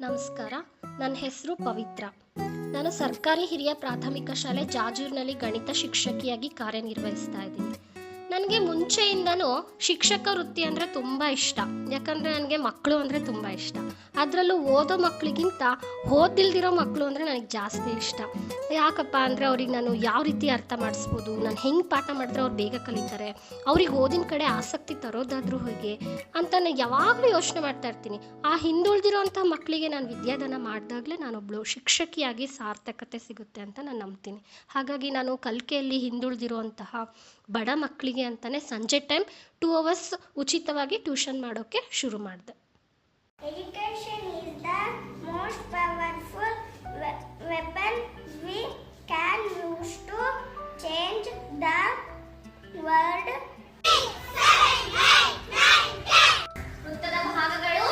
ನಮಸ್ಕಾರ. ನನ್ನ ಹೆಸರು ಪವಿತ್ರ. ನಾನು ಸರ್ಕಾರಿ ಹಿರಿಯ ಪ್ರಾಥಮಿಕ ಶಾಲೆ ಜಾಜೂರಿನಲ್ಲಿ ಗಣಿತ ಶಿಕ್ಷಕಿಯಾಗಿ ಕಾರ್ಯನಿರ್ವಹಿಸ್ತಾ ಇದ್ದೀನಿ. ನನಗೆ ಮುಂಚೆಯಿಂದನೂ ಶಿಕ್ಷಕ ವೃತ್ತಿ ಅಂದರೆ ತುಂಬ ಇಷ್ಟ. ಯಾಕಂದರೆ ನನಗೆ ಮಕ್ಕಳು ಅಂದರೆ ತುಂಬ ಇಷ್ಟ. ಅದರಲ್ಲೂ ಓದೋ ಮಕ್ಕಳಿಗಿಂತ ಓದಿಲ್ದಿರೋ ಮಕ್ಕಳು ಅಂದರೆ ನನಗೆ ಜಾಸ್ತಿ ಇಷ್ಟ. ಯಾಕಪ್ಪ ಅಂದರೆ ಅವ್ರಿಗೆ ನಾನು ಯಾವ ರೀತಿ ಅರ್ಥ ಮಾಡಿಸ್ಬೋದು, ನಾನು ಹೆಂಗೆ ಪಾಠ ಮಾಡಿದ್ರೆ ಅವ್ರು ಬೇಗ ಕಲಿತಾರೆ, ಅವ್ರಿಗೆ ಓದಿನ ಕಡೆ ಆಸಕ್ತಿ ತರೋದಾದರೂ ಹೇಗೆ ಅಂತ ನಾನು ಯಾವಾಗಲೂ ಯೋಚನೆ ಮಾಡ್ತಾ ಇರ್ತೀನಿ. ಆ ಹಿಂದುಳಿದಿರೋಂಥ ಮಕ್ಕಳಿಗೆ ನಾನು ವಿದ್ಯಾದಾನ ಮಾಡಿದಾಗಲೇ ನಾನೊಬ್ಬಳು ಶಿಕ್ಷಕಿಯಾಗಿ ಸಾರ್ಥಕತೆ ಸಿಗುತ್ತೆ ಅಂತ ನಾನು ನಂಬ್ತೀನಿ. ಹಾಗಾಗಿ ನಾನು ಕಲಿಕೆಯಲ್ಲಿ ಹಿಂದುಳಿದಿರುವಂತಹ ಬಡ ಮಕ್ಕಳಿಗೆ ಅಂತಲೇ ಸಂಜೆ ಟೈಮ್ 2 hours ಉಚಿತವಾಗಿ ಟ್ಯೂಷನ್ ಮಾಡೋಕ್ಕೆ ಶುರು ಮಾಡಿದೆ. Education is the most powerful weapon we can use to change the world. ವೃತ್ತದ ಭಾಗಗಳು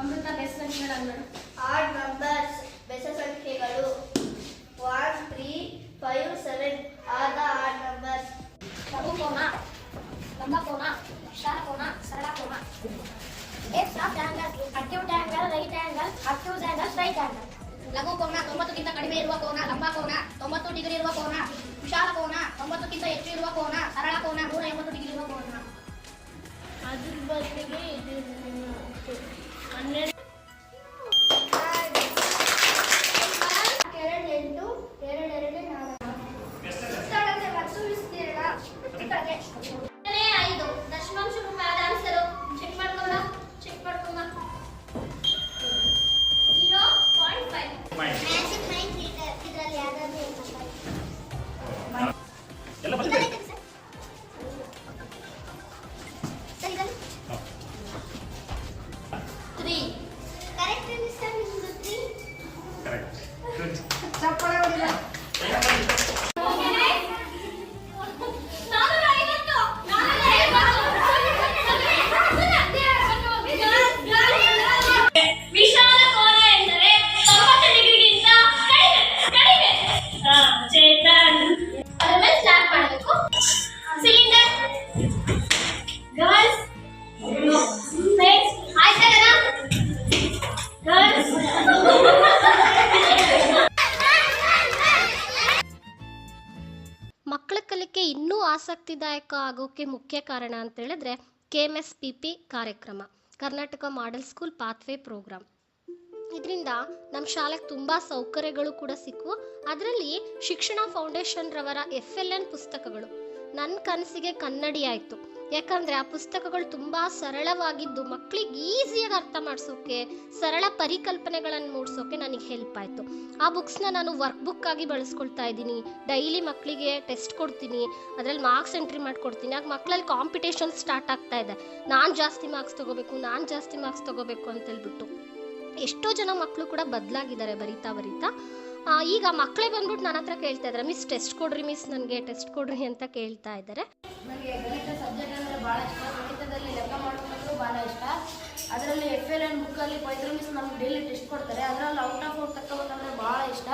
ಅಮೃತ ಬೆಸ ಸಂಖ್ಯೆಗಳು ಆಡ್ ನಂಬರ್ಸ್ ಬೆಸ ಸಂಖ್ಯೆಗಳು 1 3 5 7 are the odd numbers. ಲಘು ಕೋನ, ಲಂಬ ಕೋನ, ವಿಶಾಲ ಕೋನ, ಸರಳ ಕೋನ. X of triangle, acute angle, right angle, obtuse angle, right angle. ಲಘು ಕೋನ 90 ಕ್ಕಿಂತ ಕಡಿಮೆ ಇರುವ ಕೋನ, ಲಂಬ ಕೋನ 90 ಡಿಗ್ರಿ ಇರುವ ಕೋನ, ವಿಶಾಲ ಕೋನ 90 ಕ್ಕಿಂತ ಹೆಚ್ಚು ಇರುವ ಕೋನ, ಸರಳ ಕೋನ 180 ಡಿಗ್ರಿ ಇರುವ ಕೋನ. ಅದ್ರ ಬದಲಿಗೆ ಇದು 12 ಮಕ್ಕಳ ಕಲಿಕೆ ಇನ್ನೂ ಆಸಕ್ತಿದಾಯಕ ಆಗೋಕ್ಕೆ ಮುಖ್ಯ ಕಾರಣ ಅಂತ ಹೇಳಿದ್ರೆ KMSPP ಕಾರ್ಯಕ್ರಮ, Karnataka model school pathway programme. ಇದರಿಂದ ನಮ್ಮ ಶಾಲೆಗೆ ತುಂಬ ಸೌಕರ್ಯಗಳು ಕೂಡ ಸಿಕ್ಕವು. ಅದರಲ್ಲಿ ಶಿಕ್ಷಣ ಫೌಂಡೇಶನ್ ರವರ FLN ಪುಸ್ತಕಗಳು ನನ್ನ ಕನಸಿಗೆ ಕನ್ನಡಿ ಆಯಿತು. ಯಾಕಂದರೆ ಆ ಪುಸ್ತಕಗಳು ತುಂಬ ಸರಳವಾಗಿದ್ದು ಮಕ್ಕಳಿಗೆ ಈಸಿಯಾಗಿ ಅರ್ಥ ಮಾಡಿಸೋಕ್ಕೆ, ಸರಳ ಪರಿಕಲ್ಪನೆಗಳನ್ನು ಮೂಡಿಸೋಕ್ಕೆ ನನಗೆ ಹೆಲ್ಪ್ ಆಯಿತು. ಆ ಬುಕ್ಸ್ನ ನಾನು ವರ್ಕ್ ಬುಕ್ ಆಗಿ ಬಳಸ್ಕೊಳ್ತಾ ಇದ್ದೀನಿ. ಡೈಲಿ ಮಕ್ಕಳಿಗೆ ಟೆಸ್ಟ್ ಕೊಡ್ತೀನಿ, ಅದರಲ್ಲಿ ಮಾರ್ಕ್ಸ್ ಎಂಟ್ರಿ ಮಾಡಿಕೊಡ್ತೀನಿ. ಆಗ ಮಕ್ಕಳಲ್ಲಿ ಕಾಂಪಿಟೇಷನ್ ಸ್ಟಾರ್ಟ್ ಆಗ್ತಾ ಇದೆ, ನಾನು ಜಾಸ್ತಿ ಮಾರ್ಕ್ಸ್ ತೊಗೋಬೇಕು ಅಂತೇಳ್ಬಿಟ್ಟು. ಎಷ್ಟೋ ಜನ ಮಕ್ಕಳು ಕೂಡ ಬದಲಾಗಿದ್ದಾರೆ ಬರಿತಾ. ಈಗ ಮಕ್ಕಳೇ ಬಂದ್ಬಿಟ್ಟು ನನ್ನ ಹತ್ರ ಕೇಳ್ತಾ ಇದ್ದಾರೆ, ಮಿಸ್ ಟೆಸ್ಟ್ ಕೊಡ್ರಿ ಮಿಸ್, ನನಗೆ ಟೆಸ್ಟ್ ಕೊಡ್ರಿ ಅಂತ ಕೇಳ್ತಾ ಇದ್ದಾರೆ. ನನಗೆ ಗಣಿತ ಸಬ್ಜೆಕ್ಟ್ ಅಂದರೆ ಭಾಳ ಇಷ್ಟ. ಗಣಿತದಲ್ಲಿ ಲೆಕ್ಕ ಮಾಡೋದು ಭಾಳ ಇಷ್ಟ. ಅದರಲ್ಲಿ FLN ಬುಕ್ಕಲ್ಲಿ ಪೈತ್ರ ಮಿಸ್ ನಮ್ಗೆ ಡೈಲಿ ಟೆಸ್ಟ್ ಕೊಡ್ತಾರೆ. ಅದರಲ್ಲಿ ಔಟ್ ಆಫ್ ಔಟ್ ತಗೋಬೇಕಂದ್ರೆ ಭಾಳ ಇಷ್ಟ.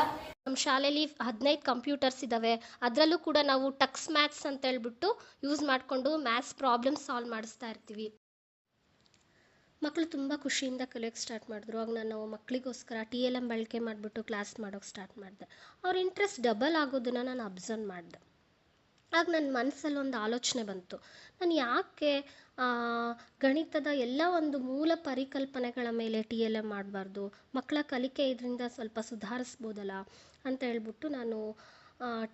ನಮ್ಮ ಶಾಲೆಯಲ್ಲಿ 15 ಕಂಪ್ಯೂಟರ್ಸ್ ಇದ್ದಾವೆ. ಅದರಲ್ಲೂ ಕೂಡ ನಾವು ಟಕ್ಸ್ ಮ್ಯಾಥ್ಸ್ ಅಂತ ಹೇಳ್ಬಿಟ್ಟು ಯೂಸ್ ಮಾಡಿಕೊಂಡು ಮ್ಯಾಥ್ಸ್ ಪ್ರಾಬ್ಲಮ್ ಸಾಲ್ವ್ ಮಾಡಿಸ್ತಾ ಇರ್ತೀವಿ. ಮಕ್ಕಳು ತುಂಬ ಖುಷಿಯಿಂದ ಕಲಿಯೋಕ್ಕೆ ಸ್ಟಾರ್ಟ್ ಮಾಡಿದ್ರು. ಆಗ ನಾನು ಮಕ್ಕಳಿಗೋಸ್ಕರ TLM ಬಳಕೆ ಮಾಡಿಬಿಟ್ಟು ಕ್ಲಾಸ್ ಮಾಡೋಕ್ಕೆ ಸ್ಟಾರ್ಟ್ ಮಾಡಿದೆ. ಅವ್ರ ಇಂಟ್ರೆಸ್ಟ್ ಡಬಲ್ ಆಗೋದನ್ನು ನಾನು ಅಬ್ಸರ್ವ್ ಮಾಡಿದೆ. ಆಗ ನನ್ನ ಮನಸ್ಸಲ್ಲಿ ಒಂದು ಆಲೋಚನೆ ಬಂತು, ನಾನು ಯಾಕೆ ಗಣಿತದ ಎಲ್ಲ ಒಂದು ಮೂಲ ಪರಿಕಲ್ಪನೆಗಳ ಮೇಲೆ TLM ಮಾಡಬಾರ್ದು, ಮಕ್ಕಳ ಕಲಿಕೆ ಇದರಿಂದ ಸ್ವಲ್ಪ ಸುಧಾರಿಸ್ಬೋದಲ್ಲ ಅಂತ ಹೇಳ್ಬಿಟ್ಟು ನಾನು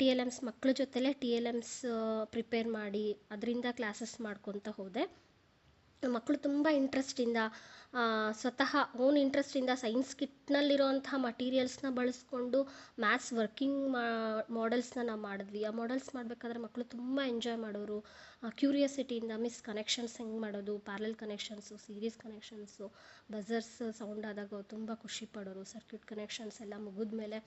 TLMs ಮಕ್ಕಳ ಜೊತೆಲೇ TLMs ಪ್ರಿಪೇರ್ ಮಾಡಿ ಅದರಿಂದ ಕ್ಲಾಸಸ್ ಮಾಡ್ಕೊತ ಹೋದೆ. ಮಕ್ಕಳು ತುಂಬ ಇಂಟ್ರೆಸ್ಟಿಂದ ಸ್ವತಃ ಓನ್ ಇಂಟ್ರೆಸ್ಟಿಂದ ಸೈನ್ಸ್ ಕಿಟ್ನಲ್ಲಿರೋಂತಹ ಮಟೀರಿಯಲ್ಸ್ನ ಬಳಸ್ಕೊಂಡು ಮ್ಯಾಥ್ಸ್ ವರ್ಕಿಂಗ್ ಮಾಡೆಲ್ಸ್ನ ನಾವು ಮಾಡಿದ್ವಿ. ಆ ಮಾಡೆಲ್ಸ್ ಮಾಡಬೇಕಾದ್ರೆ ಮಕ್ಕಳು ತುಂಬ ಎಂಜಾಯ್ ಮಾಡೋರು. ಕ್ಯೂರಿಯಾಸಿಟಿಯಿಂದ ಮಿಸ್ ಕನೆಕ್ಷನ್ಸ್ ಹೆಂಗೆ ಮಾಡೋದು, parallel connections, series connections, buzzers sound ಆದಾಗ ತುಂಬ ಖುಷಿ ಪಡೋರು. ಸರ್ಕ್ಯೂಟ್ ಕನೆಕ್ಷನ್ಸ್ ಎಲ್ಲ ಮುಗಿದ ಮೇಲೆ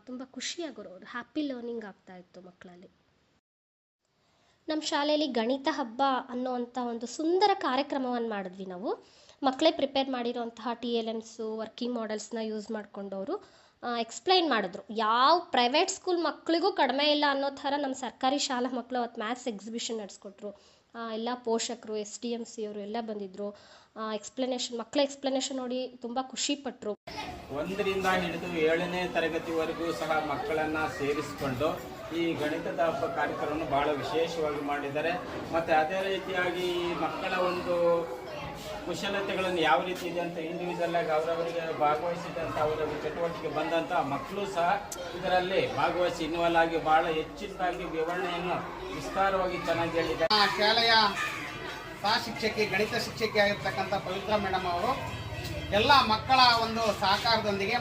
ತುಂಬ ಖುಷಿಯಾಗೋರು. ಅವರು ಹ್ಯಾಪಿ ಲರ್ನಿಂಗ್ ಆಗ್ತಾಯಿತ್ತು ಮಕ್ಕಳಲ್ಲಿ. ನಮ್ಮ ಶಾಲೆಯಲ್ಲಿ ಗಣಿತ ಹಬ್ಬ ಅನ್ನೋವಂಥ ಒಂದು ಸುಂದರ ಕಾರ್ಯಕ್ರಮವನ್ನು ಮಾಡಿದ್ವಿ ನಾವು. ಮಕ್ಕಳೇ ಪ್ರಿಪೇರ್ ಮಾಡಿರೋಂತಹ TLMs ವರ್ಕಿಂಗ್ ಮಾಡೆಲ್ಸ್ನ ಯೂಸ್ ಮಾಡಿಕೊಂಡವರು ಎಕ್ಸ್ಪ್ಲೈನ್ ಮಾಡಿದ್ರು. ಯಾವ ಪ್ರೈವೇಟ್ ಸ್ಕೂಲ್ ಮಕ್ಕಳಿಗೂ ಕಡಿಮೆ ಇಲ್ಲ ಅನ್ನೋ ಥರ ನಮ್ಮ ಸರ್ಕಾರಿ ಶಾಲಾ ಮಕ್ಕಳು ಅವತ್ತು ಮ್ಯಾಥ್ಸ್ ಎಕ್ಸಿಬಿಷನ್ ನಡೆಸ್ಕೊಟ್ರು. ಎಲ್ಲ ಪೋಷಕರು, SDMC ಅವರು ಎಲ್ಲ ಬಂದಿದ್ದರು. ಮಕ್ಕಳ ಎಕ್ಸ್ಪ್ಲನೇಷನ್ ನೋಡಿ ತುಂಬ ಖುಷಿಪಟ್ಟರು. 1ರಿಂದ ಹಿಡಿದು 7ನೇ ತರಗತಿವರೆಗೂ ಸಹ ಮಕ್ಕಳನ್ನು ಸೇರಿಸಿಕೊಂಡು ಈ ಗಣಿತದ ಹಬ್ಬ ಕಾರ್ಯಕ್ರಮವನ್ನು ಬಹಳ ವಿಶೇಷವಾಗಿ ಮಾಡಿದ್ದಾರೆ. ಮತ್ತು ಅದೇ ರೀತಿಯಾಗಿ ಈ ಮಕ್ಕಳ ಒಂದು ಕುಶಲತೆಗಳನ್ನು ಯಾವ ರೀತಿ ಇದೆ ಅಂತ ಇಂಡಿವಿಜುವಲ್ ಆಗಿ ಅವರವರಿಗೆ ಭಾಗವಹಿಸಿದಂಥ ಅವರ ಚಟುವಟಿಕೆ ಬಂದಂಥ ಮಕ್ಕಳು ಸಹ ಇದರಲ್ಲಿ ಭಾಗವಹಿಸಿ ಇನ್ವಾಲ್ವ್ ಆಗಿ ಬಹಳ ಹೆಚ್ಚಿನದಾಗಿ ವಿವರಣೆಯನ್ನು ವಿಸ್ತಾರವಾಗಿ ಚೆನ್ನಾಗಿ ಹೇಳಿದ್ದಾರೆ. ಶಾಲೆಯ ಸಹ ಶಿಕ್ಷಕಿ, ಗಣಿತ ಶಿಕ್ಷಕಿ ಆಗಿರ್ತಕ್ಕಂಥ ಪವಿತ್ರ ಮೇಡಮ್ ಅವರು ಎಲ್ಲ ಮಕ್ಕಳ ಒಂದು ಸಹಕಾರದೊಂದಿಗೆ